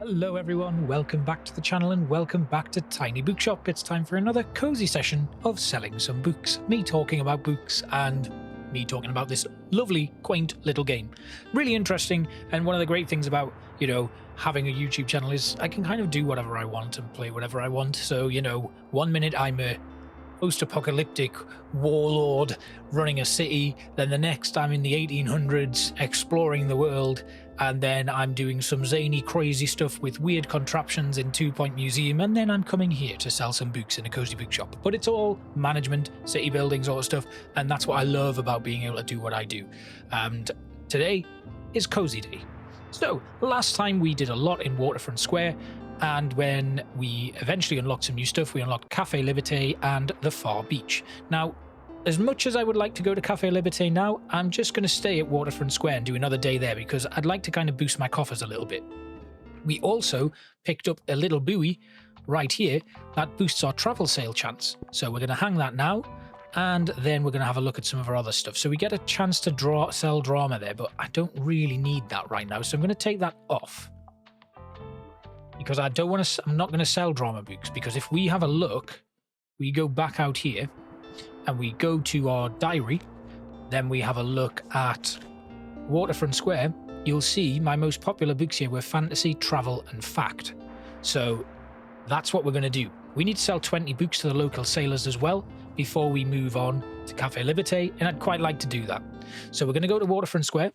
Hello everyone, welcome back to the channel and welcome back to Tiny Bookshop. It's time for another cozy session of selling some books. Me talking about books and me talking about this lovely, quaint little game. Really interesting, and one of the great things about, having a YouTube channel is I can kind of do whatever I want and play whatever I want. So, 1 minute I'm a post-apocalyptic warlord running a city, then the next I'm in the 1800s exploring the world, and then I'm doing some zany crazy stuff with weird contraptions in 2 Point Museum, and then I'm coming here to sell some books in a cozy bookshop. But it's all management, city buildings, all that stuff, and that's what I love about being able to do what I do. And today is cozy day. So last time we did a lot in Waterfront Square, and when we eventually unlocked some new stuff, we unlocked Cafe Liberté and the Far Beach. Now, as much as I would like to go to Cafe Liberté now, I'm just going to stay at Waterfront Square and do another day there because I'd like to kind of boost my coffers a little bit. We also picked up a little buoy right here that boosts our travel sale chance. So we're going to hang that now, and then we're going to have a look at some of our other stuff. So we get a chance to sell drama there, but I don't really need that right now. So I'm going to take that off, because I don't want to. I'm not going to sell drama books, because if we have a look, we go back out here and we go to our diary, then we have a look at Waterfront Square, you'll see my most popular books here were fantasy, travel and fact. So that's what we're going to do. We need to sell 20 books to the local sailors as well before we move on to Cafe Liberté, and I'd quite like to do that. So we're going to go to Waterfront Square.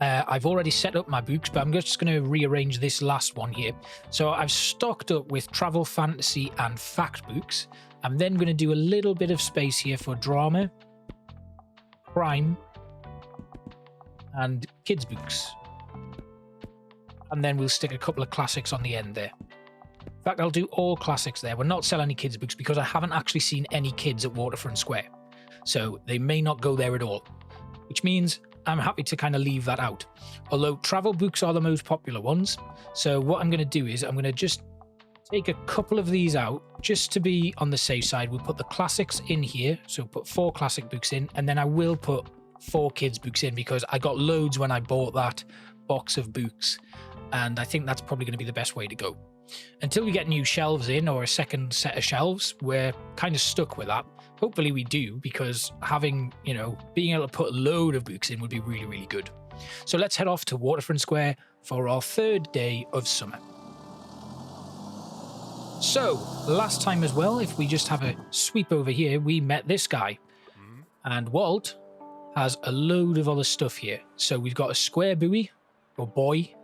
I've already set up my books, but I'm just going to rearrange this last one here. So I've stocked up with travel, fantasy and fact books. I'm then going to do a little bit of space here for drama, crime and kids books. And then we'll stick a couple of classics on the end there. In fact, I'll do all classics there. We're not selling any kids books because I haven't actually seen any kids at Waterfront Square. So they may not go there at all, which means I'm happy to kind of leave that out. Although travel books are the most popular ones. So what I'm going to do is I'm going to just take a couple of these out just to be on the safe side. We'll put the classics in here. So put 4 classic books in, and then I will put 4 kids books in because I got loads when I bought that box of books. And I think that's probably going to be the best way to go. Until we get new shelves in, or a second set of shelves, we're kind of stuck with that. Hopefully we do, because having, being able to put a load of books in would be really, really good. So let's head off to Waterfront Square for our 3rd day of summer. So last time as well, if we just have a sweep over here, we met this guy. And Walt has a load of other stuff here. So we've got a square buoy, or buoy.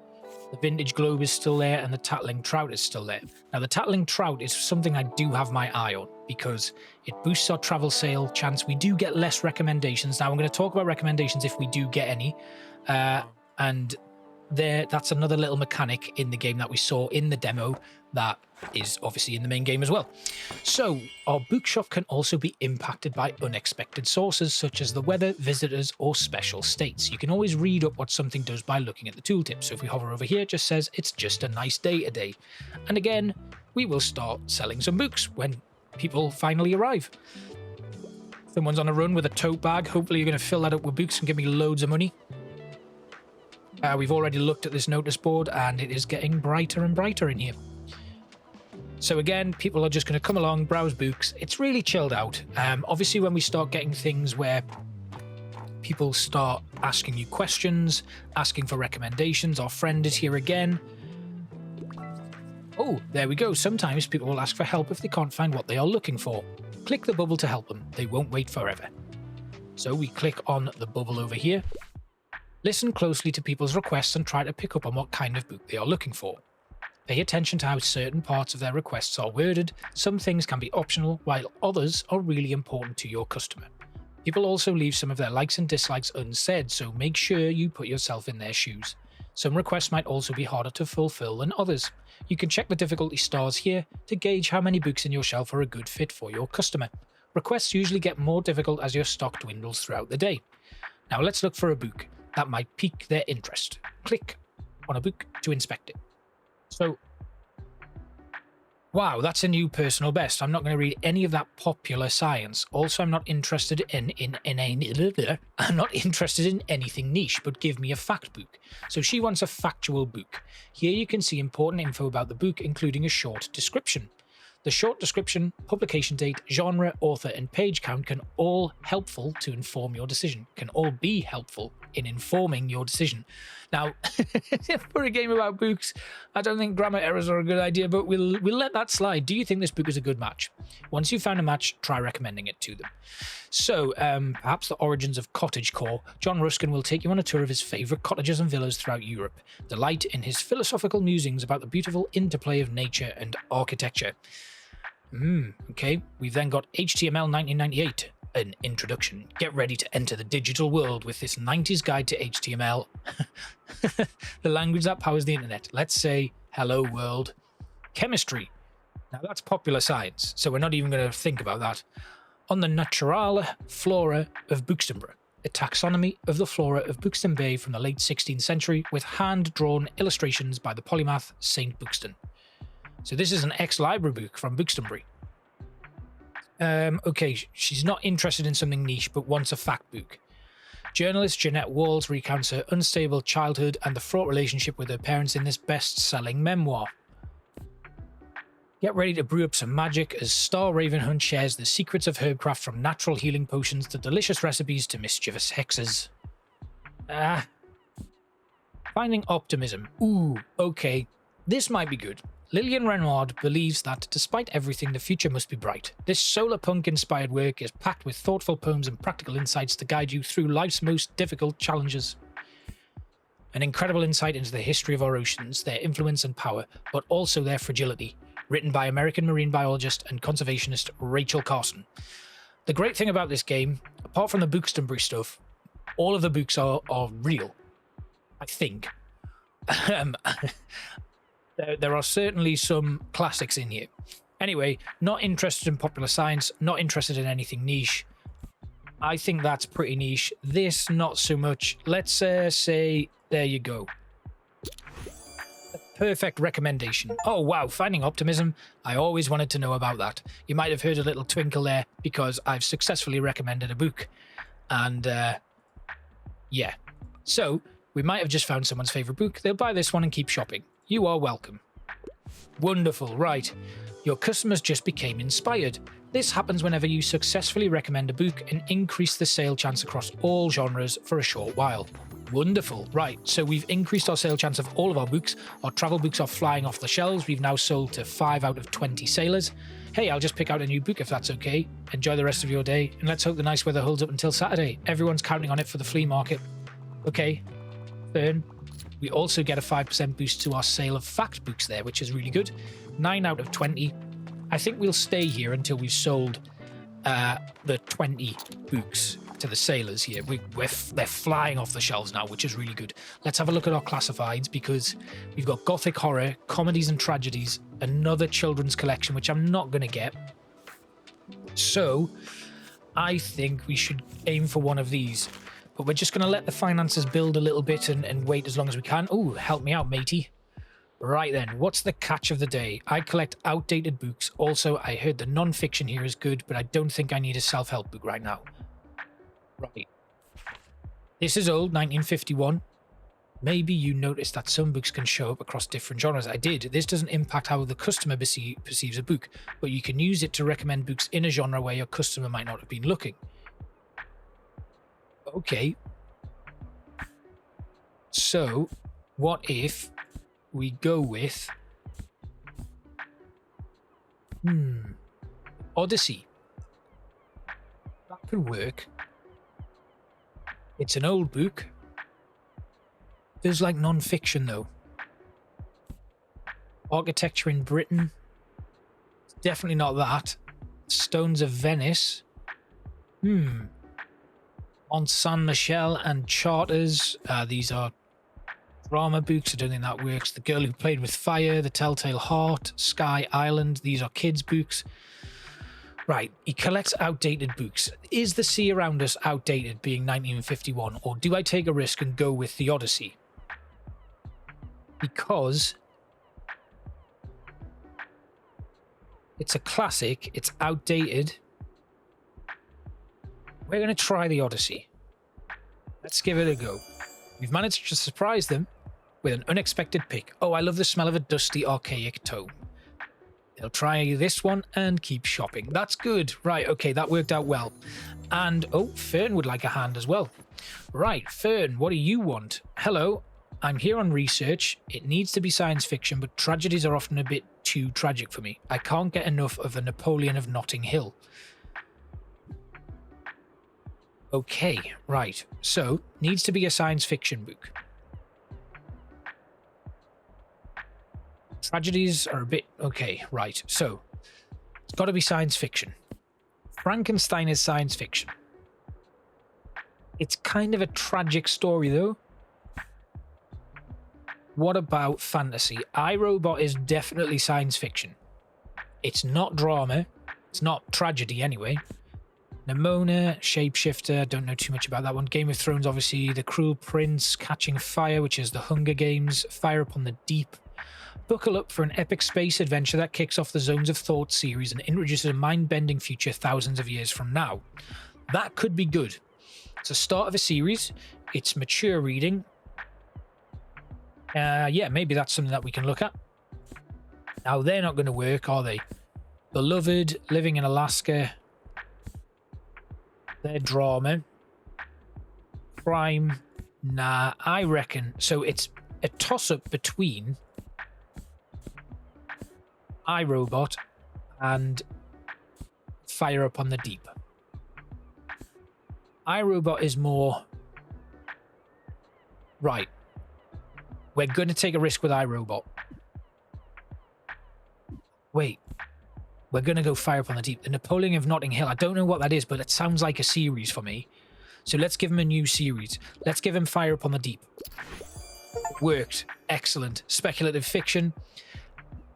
The vintage globe is still there, and the tattling trout is still there. Now, the tattling trout is something I do have my eye on because it boosts our travel sale chance. We do get less recommendations. Now, I'm going to talk about recommendations if we do get any. And that's another little mechanic in the game that we saw in the demo that is obviously in the main game as well. So our bookshop can also be impacted by unexpected sources such as the weather, visitors or special states. You can always read up what something does by looking at the tooltip. So if we hover over here, it just says it's just a nice day today. And again, we will start selling some books when people finally arrive. Someone's on a run with a tote bag. Hopefully you're going to fill that up with books and give me loads of money. We've already looked at this notice board and it is getting brighter and brighter in here. So again, people are just going to come along, browse books. It's really chilled out. Obviously, when we start getting things where people start asking you questions, asking for recommendations, our friend is here again. Oh, there we go. Sometimes people will ask for help if they can't find what they are looking for. Click the bubble to help them. They won't wait forever. So we click on the bubble over here. Listen closely to people's requests and try to pick up on what kind of book they are looking for. Pay attention to how certain parts of their requests are worded. Some things can be optional, while others are really important to your customer. People also leave some of their likes and dislikes unsaid, so make sure you put yourself in their shoes. Some requests might also be harder to fulfill than others. You can check the difficulty stars here to gauge how many books in your shelf are a good fit for your customer. Requests usually get more difficult as your stock dwindles throughout the day. Now let's look for a book that might pique their interest. Click on a book to inspect it. So Wow, that's a new personal best. I'm not going to read any of that popular science. Also, I'm not interested in I'm not interested in anything niche, but give me a fact book. So she wants a factual book. Here you can see important info about the book, including a short description. The short description, publication date, genre, author, and page count can all helpful to inform your decision. Can all be helpful in informing your decision. Now, for a game about books, I don't think grammar errors are a good idea, but we'll let that slide. Do you think this book is a good match? Once you've found a match, try recommending it to them. So, perhaps the origins of cottagecore. John Ruskin will take you on a tour of his favourite cottages and villas throughout Europe. Delight in his philosophical musings about the beautiful interplay of nature and architecture. Okay, we've then got HTML 1998, an introduction. Get ready to enter the digital world with this 90s guide to HTML, the language that powers the internet. Let's say, hello world. Chemistry. Now that's popular science, so we're not even going to think about that. On the Naturale Flora of Buxtonborough, a taxonomy of the flora of Buxton Bay from the late 16th century with hand-drawn illustrations by the polymath St. Buxton. So this is an ex-library book from Buxtonbury. Okay, she's not interested in something niche, but wants a fact book. Journalist Jeanette Walls recounts her unstable childhood and the fraught relationship with her parents in this best-selling memoir. Get ready to brew up some magic as Star Ravenhunt shares the secrets of herbcraft from natural healing potions to delicious recipes to mischievous hexes. Finding optimism. Ooh, okay. This might be good. Lillian Renoir believes that, despite everything, the future must be bright. This solar punk-inspired work is packed with thoughtful poems and practical insights to guide you through life's most difficult challenges. An incredible insight into the history of our oceans, their influence and power, but also their fragility. Written by American marine biologist and conservationist Rachel Carson. The great thing about this game, apart from the Buxtonbury stuff, all of the books are real, I think. There are certainly some classics in here. Anyway, not interested in popular science, not interested in anything niche. I think that's pretty niche. This, not so much. Let's say, there you go. A perfect recommendation. Oh, wow, Finding Optimism. I always wanted to know about that. You might have heard a little twinkle there because I've successfully recommended a book. And, yeah. So, we might have just found someone's favourite book. They'll buy this one and keep shopping. You are welcome. Wonderful, right. Your customers just became inspired. This happens whenever you successfully recommend a book and increase the sale chance across all genres for a short while. Wonderful, right. So we've increased our sale chance of all of our books. Our travel books are flying off the shelves. We've now sold to 5 out of 20 sailors. Hey, I'll just pick out a new book if that's okay. Enjoy the rest of your day, and let's hope the nice weather holds up until Saturday. Everyone's counting on it for the flea market. Okay, Fern. We also get a 5% boost to our sale of fact books there, which is really good. 9 out of 20. I think we'll stay here until we've sold the 20 books to the sailors here. They're flying off the shelves now, which is really good. Let's have a look at our classifieds, because we've got gothic horror, comedies and tragedies, another children's collection, which I'm not going to get. So I think we should aim for one of these. But we're just going to let the finances build a little bit and wait as long as we can. Oh, help me out, matey. Right then, what's the catch of the day? I collect outdated books. Also, I heard the non-fiction here is good, but I don't think I need a self-help book right now. Right. This is old, 1951. Maybe you noticed that some books can show up across different genres. I did. This doesn't impact how the customer perceives a book, but you can use it to recommend books in a genre where your customer might not have been looking. Okay. So, what if we go with Odyssey? That could work. It's an old book. There's like non-fiction though. Architecture in Britain. It's definitely not that. Stones of Venice. On San Michel and Charters. These are drama books. I don't think that works. The Girl Who Played with Fire, The Telltale Heart, Sky Island. These are kids' books. Right, he collects outdated books. Is the sea around us outdated, being 1951, or do I take a risk and go with the Odyssey? Because It's a classic. It's outdated. We're going to try the Odyssey. Let's give it a go. We've managed to surprise them with an unexpected pick. Oh, I love the smell of a dusty, archaic tome. They'll try this one and keep shopping. That's good. Right, okay, that worked out well. And, oh, Fern would like a hand as well. Right, Fern, what do you want? Hello, I'm here on research. It needs to be science fiction, but tragedies are often a bit too tragic for me. I can't get enough of the Napoleon of Notting Hill. Okay, right. So, needs to be a science fiction book. Tragedies are a bit... Okay, right. So, it's got to be science fiction. Frankenstein is science fiction. It's kind of a tragic story, though. What about fantasy? iRobot is definitely science fiction. It's not drama. It's not tragedy, anyway. Nimona, Shapeshifter, don't know too much about that one. Game of Thrones, obviously. The Cruel Prince, Catching Fire, which is the Hunger Games. Fire Upon the Deep. Buckle up for an epic space adventure that kicks off the Zones of Thought series and introduces a mind-bending future thousands of years from now. That could be good. It's the start of a series. It's mature reading. Yeah, maybe that's something that we can look at. Now, they're not going to work, are they? Beloved, Living in Alaska. Their drama. Crime. Nah, I reckon. So it's a toss-up between iRobot and Fire Upon the Deep. iRobot is more... Right. We're going to take a risk with iRobot. Wait. We're going to go Fire Upon the Deep. The Napoleon of Notting Hill. I don't know what that is, but it sounds like a series for me. So let's give him a new series. Let's give him Fire Upon the Deep. Worked. Excellent. Speculative fiction.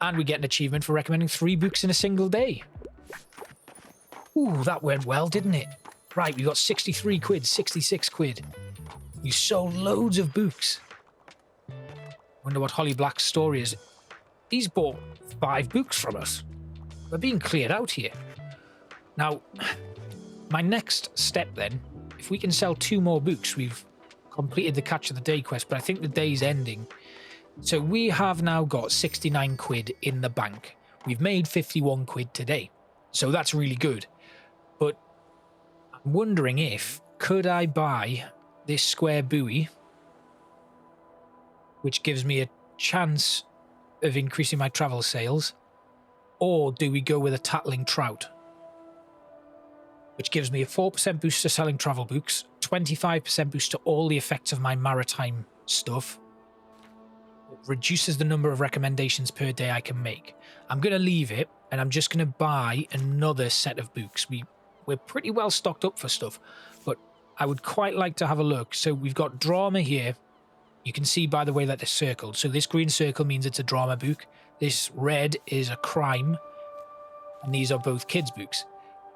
And we get an achievement for recommending 3 books in a single day. Ooh, that went well, didn't it? Right, we got 63 quid, 66 quid. You sold loads of books. Wonder what Holly Black's story is. He's bought 5 books from us. We're being cleared out here. Now, my next step then, if we can sell 2 more books, we've completed the Catch of the Day quest, but I think the day's ending. So we have now got 69 quid in the bank. We've made 51 quid today. So that's really good. But I'm wondering if, could I buy this square buoy, which gives me a chance of increasing my travel sales, or do we go with a tattling trout, which gives me a 4% boost to selling travel books, 25% boost to all the effects of my maritime stuff, reduces the number of recommendations per day I can make. I'm going to leave it, and I'm just going to buy another set of books. We're pretty well stocked up for stuff, but I would quite like to have a look. So we've got drama here. You can see by the way that they're circled. So this green circle means it's a drama book. This red is a crime. And these are both kids' books.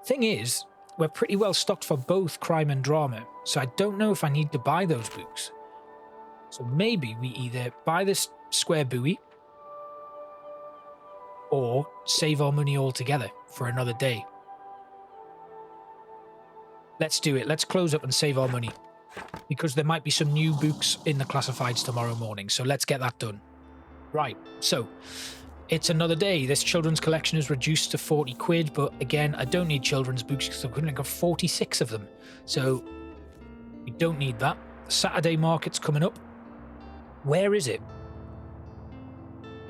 Thing is, we're pretty well stocked for both crime and drama. So I don't know if I need to buy those books. So maybe we either buy this square buoy or save our money altogether for another day. Let's do it. Let's close up and save our money, because there might be some new books in the classifieds tomorrow morning. So let's get that done. Right, so it's another day. This children's collection is reduced to 40 quid, but again, I don't need children's books because I've only got 46 of them. So we don't need that. The Saturday market's coming up. Where is it?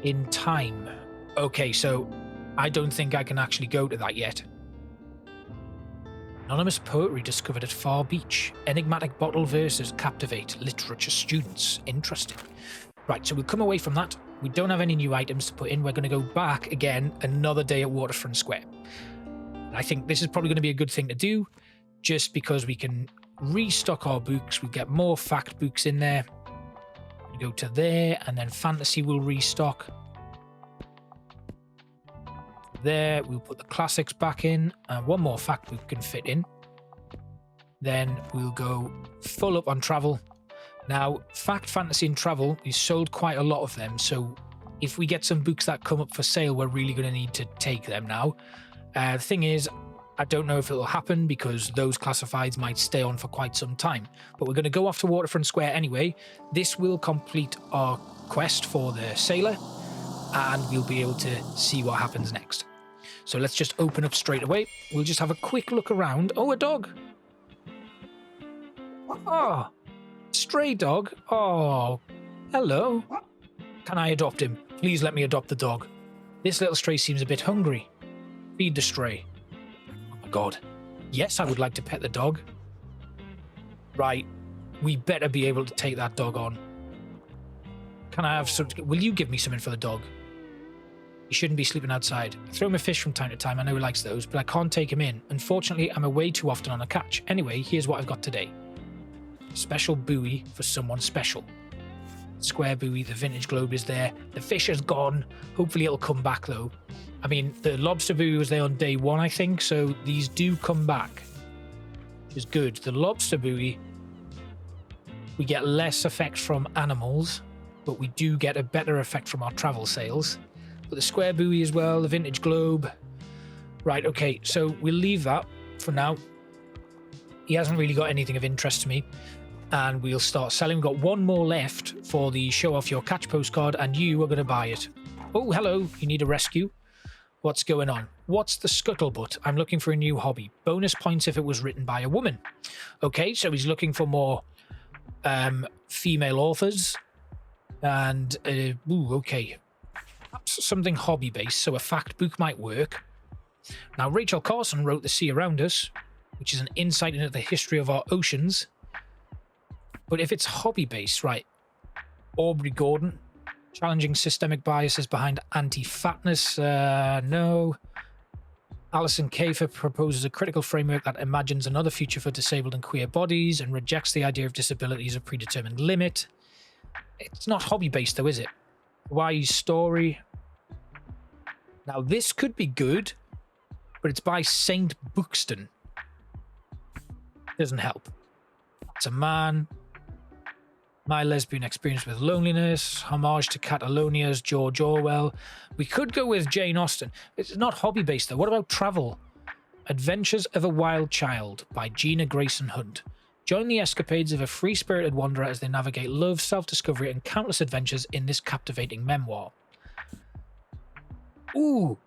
In time. Okay, so I don't think I can actually go to that yet. Anonymous poetry discovered at Far Beach. Enigmatic bottle verses captivate literature students. Interesting. Right, so we'll come away from that. We don't have any new items to put in. We're going to go back again another day at Waterfront Square. And I think this is probably going to be a good thing to do, just because we can restock our books. We'll get more fact books in there. We go to there, and then fantasy will restock. There, we'll put the classics back in, and one more fact book can fit in. Then we'll go full up on travel. Now, fact, fantasy, and travel, we sold quite a lot of them, so if we get some books that come up for sale, we're really going to need to take them now. The thing is, I don't know if it will happen because those classifieds might stay on for quite some time. But we're going to go off to Waterfront Square anyway. This will complete our quest for the sailor, and we'll be able to see what happens next. So let's just open up straight away. We'll just have a quick look around. Oh, a dog. Oh, stray dog. Oh, hello. Can I adopt him? Please let me adopt the dog. This little stray seems a bit hungry. Feed the stray. Oh my god. Yes, I would like to pet the dog. Right. We better be able to take that dog on. Can I have some... Will you give me something for the dog? He shouldn't be sleeping outside. I throw him a fish from time to time. I know he likes those, but I can't take him in. Unfortunately, I'm away too often on a catch. Anyway, here's what I've got today. Special buoy for someone special. Square buoy, the vintage globe is there. The fish is gone. Hopefully it'll come back though. I mean, the lobster buoy was there on day 1, I think, so these do come back, which is good. The lobster buoy, we get less effect from animals, but we do get a better effect from our travel sales. But the square buoy as well, the vintage globe. Right, okay, so we'll leave that for now. He hasn't really got anything of interest to me. And we'll start selling. We've got one more left for the show off your catch postcard, and you are going to buy it. Oh, hello. You need a rescue. What's going on? What's the scuttlebutt? I'm looking for a new hobby. Bonus points if it was written by a woman. Okay, so he's looking for more female authors. And, okay. Perhaps something hobby-based, so a fact book might work. Now, Rachel Carson wrote The Sea Around Us, which is an insight into the history of our oceans. But if it's hobby-based, right, Aubrey Gordon, challenging systemic biases behind anti-fatness, no. Alison Kafer proposes a critical framework that imagines another future for disabled and queer bodies and rejects the idea of disability as a predetermined limit. It's not hobby-based though, is it? Wise story. Now this could be good, but it's by Saint Buxton. Doesn't help. It's a man. My lesbian experience with loneliness, homage to Catalonia's George Orwell. We could go with Jane Austen. It's not hobby-based though. What about travel? Adventures of a Wild Child by Gina Grayson Hunt. Join the escapades of a free-spirited wanderer as they navigate love, self-discovery, and countless adventures in this captivating memoir. Ooh.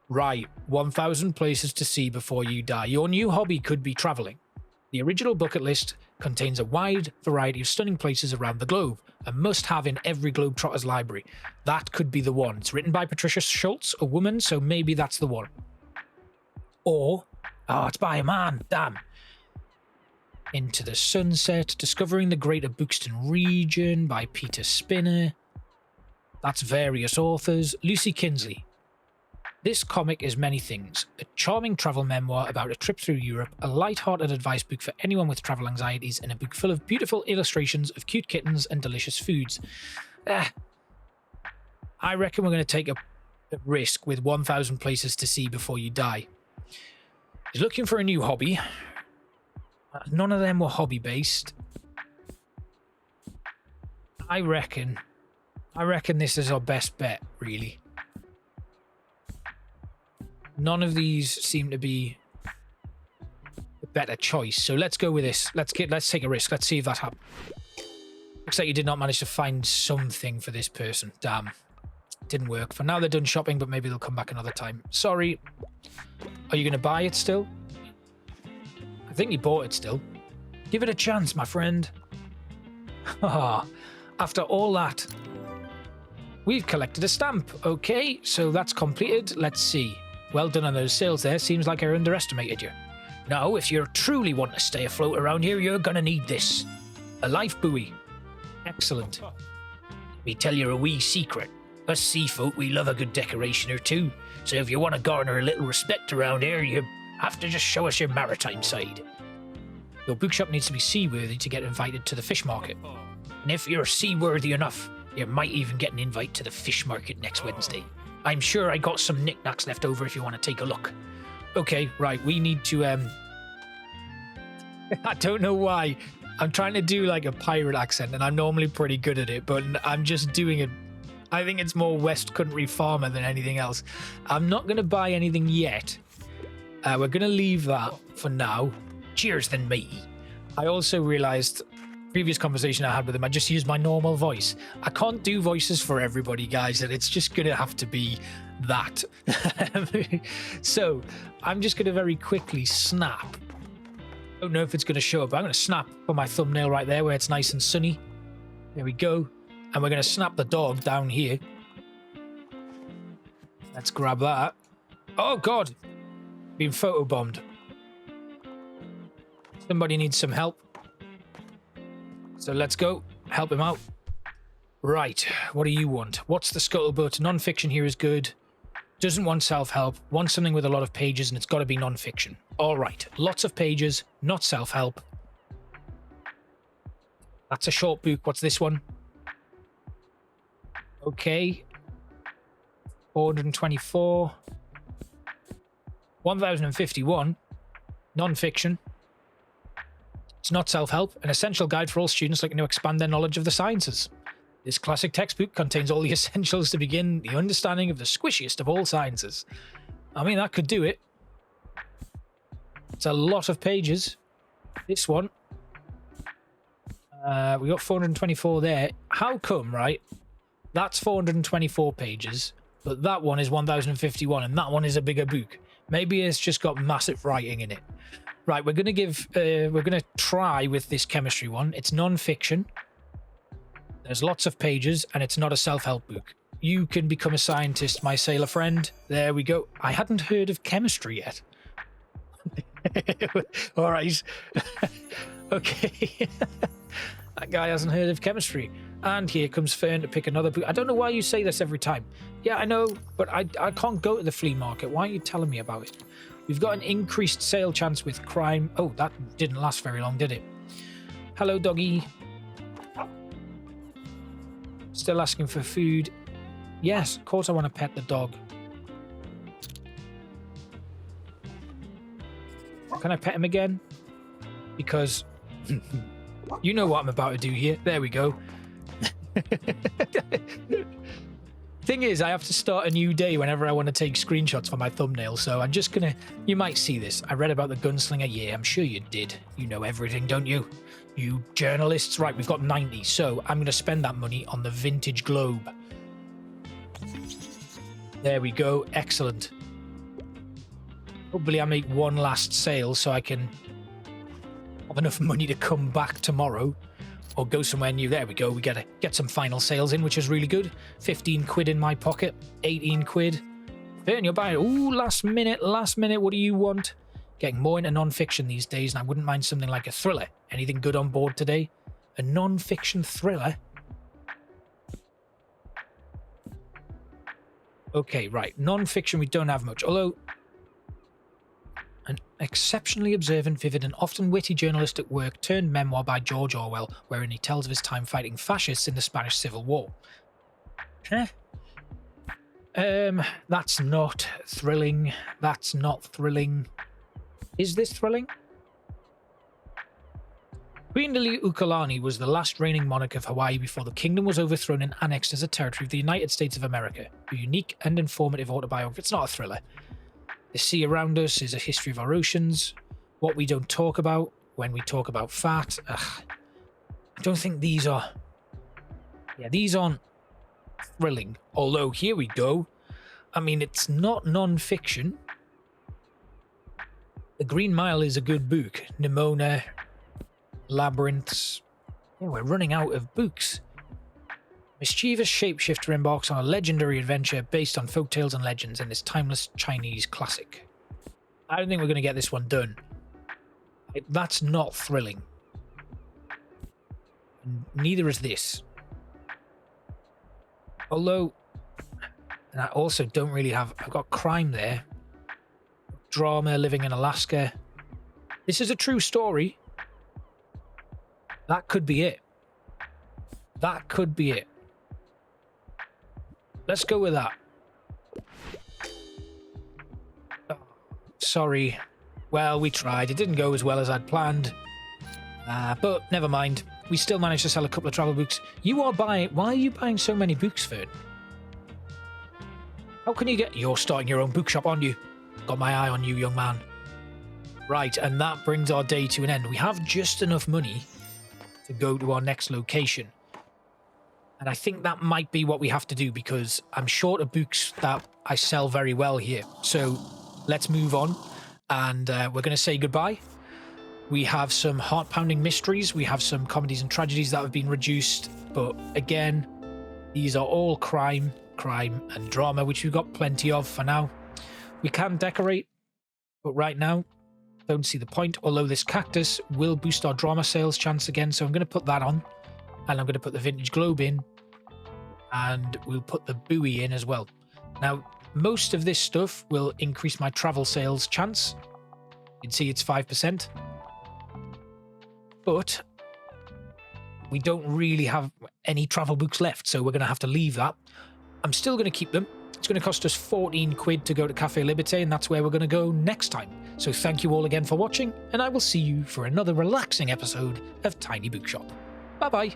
Right, 1,000 places to see before you die. Your new hobby could be traveling. The original bucket list contains a wide variety of stunning places around the globe, a must-have in every Globetrotter's library. That could be the one. It's written by Patricia Schultz, a woman, so maybe that's the one. Or, it's by a man, damn. Into the Sunset, Discovering the Greater Buxton Region by Peter Spinner. That's various authors. Lucy Kinsley. This comic is many things. A charming travel memoir about a trip through Europe, a light-hearted advice book for anyone with travel anxieties, and a book full of beautiful illustrations of cute kittens and delicious foods. I reckon we're going to take a risk with 1,000 places to see before you die. He's looking for a new hobby. None of them were hobby-based. I reckon this is our best bet, really. None of these seem to be a better choice, so let's go with this. Let's take a risk. Let's see if that happens. Looks like you did not manage to find something for this person. Damn. Didn't work. For now, they're done shopping, but maybe they'll come back another time. Sorry. Are you going to buy it still? I think you bought it still. Give it a chance, my friend. After all that, we've collected a stamp. Okay, so that's completed. Let's see. Well done on those sales there. Seems like I underestimated you. Now, if you truly want to stay afloat around here, you're going to need this. A life buoy. Excellent. Let me tell you a wee secret. Us sea folk, we love a good decoration or two. So if you want to garner a little respect around here, you have to just show us your maritime side. Your bookshop needs to be seaworthy to get invited to the fish market. And if you're seaworthy enough, you might even get an invite to the fish market next Wednesday. I'm sure I got some knickknacks left over if you want to take a look. Okay, right, we need to, I don't know why. I'm trying to do like a pirate accent, and I'm normally pretty good at it, but I'm just doing it I think it's more West Country Farmer than anything else. I'm not going to buy anything yet. We're going to leave that for now. Cheers then, matey. I also realized, previous conversation I had with him, I just used my normal voice. I can't do voices for everybody, guys, and it's just going to have to be that. So I'm just going to very quickly snap. I don't know if it's going to show up. I'm going to snap on my thumbnail right there where it's nice and sunny. There we go. And we're going to snap the dog down here. Let's grab that. Oh, God. Being photobombed. Somebody needs some help. So let's go. Help him out. Right. What do you want? What's the scuttlebutt? Non-fiction here is good. Doesn't want self-help. Wants something with a lot of pages, and it's got to be non-fiction. All right. Lots of pages, not self-help. That's a short book. What's this one? Okay. 424. 1051. Non-fiction. It's not self-help. An essential guide for all students looking to expand their knowledge of the sciences. This classic textbook contains all the essentials to begin the understanding of the squishiest of all sciences. I mean, that could do it. It's a lot of pages. This one. We got 424 there. How come, right? That's 424 pages, but that one is 1051, and that one is a bigger book. Maybe it's just got massive writing in it. Right, we're gonna try with this chemistry one. It's non-fiction. There's lots of pages, and it's not a self-help book. You can become a scientist, my sailor friend. There we go. I hadn't heard of chemistry yet. All right. Okay. That guy hasn't heard of chemistry. And here comes Fern to pick another book. I don't know why you say this every time. Yeah, I know, but I can't go to the flea market. Why are you telling me about it? We've got an increased sale chance with crime. Oh, that didn't last very long, did it? Hello, doggy. Still asking for food. Yes, of course I want to pet the dog. Can I pet him again? Because you know what I'm about to do here. There we go. Thing is, I have to start a new day whenever I want to take screenshots for my thumbnail, so I'm just gonna... You might see this. I read about the gunslinger. Yeah, I'm sure you did. You know everything, don't you? You journalists. Right, we've got 90, so I'm gonna spend that money on the vintage globe. There we go. Excellent. Hopefully I make one last sale so I can have enough money to come back tomorrow. Or go somewhere new. There we go. We gotta get some final sales in, which is really good. 15 quid in my pocket. 18 quid. Fern, you're buying. Ooh, last minute. What do you want? Getting more into non-fiction these days, and I wouldn't mind something like a thriller. Anything good on board today? A non-fiction thriller? Okay, right. Non-fiction, we don't have much. Although, an exceptionally observant, vivid, and often witty journalistic work turned memoir by George Orwell, wherein he tells of his time fighting fascists in the Spanish Civil War. That's not thrilling. That's not thrilling. Is this thrilling? Queen Liliuokalani was the last reigning monarch of Hawaii before the kingdom was overthrown and annexed as a territory of the United States of America. A unique and informative autobiography. It's not a thriller. The sea around us is a history of our oceans. What we don't talk about when we talk about fat. Ugh. I don't think these are... Yeah, these aren't thrilling. Although, here we go. I mean, it's not non-fiction. The Green Mile is a good book. Nimona, Labyrinths. Yeah, we're running out of books. Mischievous shapeshifter embarks on a legendary adventure based on folktales and legends in this timeless Chinese classic. I don't think we're going to get this one done. That's not thrilling. Neither is this. Although, and I also don't really have... I've got crime there. Drama, living in Alaska. This is a true story. That could be it. That could be it. Let's go with that. Oh, sorry. Well, we tried. It didn't go as well as I'd planned. But never mind. We still managed to sell a couple of travel books. You are buying... Why are you buying so many books, Fern? How can you get... You're starting your own bookshop, aren't you? Got my eye on you, young man. Right, and that brings our day to an end. We have just enough money to go to our next location. And I think that might be what we have to do, because I'm short of books that I sell very well here. So let's move on, and we're going to say goodbye. We have some heart-pounding mysteries. We have some comedies and tragedies that have been reduced. But again, these are all crime, and drama, which we've got plenty of for now. We can decorate, but right now, don't see the point. Although this cactus will boost our drama sales chance again. So I'm going to put that on. And I'm going to put the vintage globe in. And we'll put the buoy in as well. Now, most of this stuff will increase my travel sales chance. You can see it's 5%. But we don't really have any travel books left, so we're going to have to leave that. I'm still going to keep them. It's going to cost us 14 quid to go to Cafe Liberté, and that's where we're going to go next time. So thank you all again for watching, and I will see you for another relaxing episode of Tiny Bookshop. Bye-bye.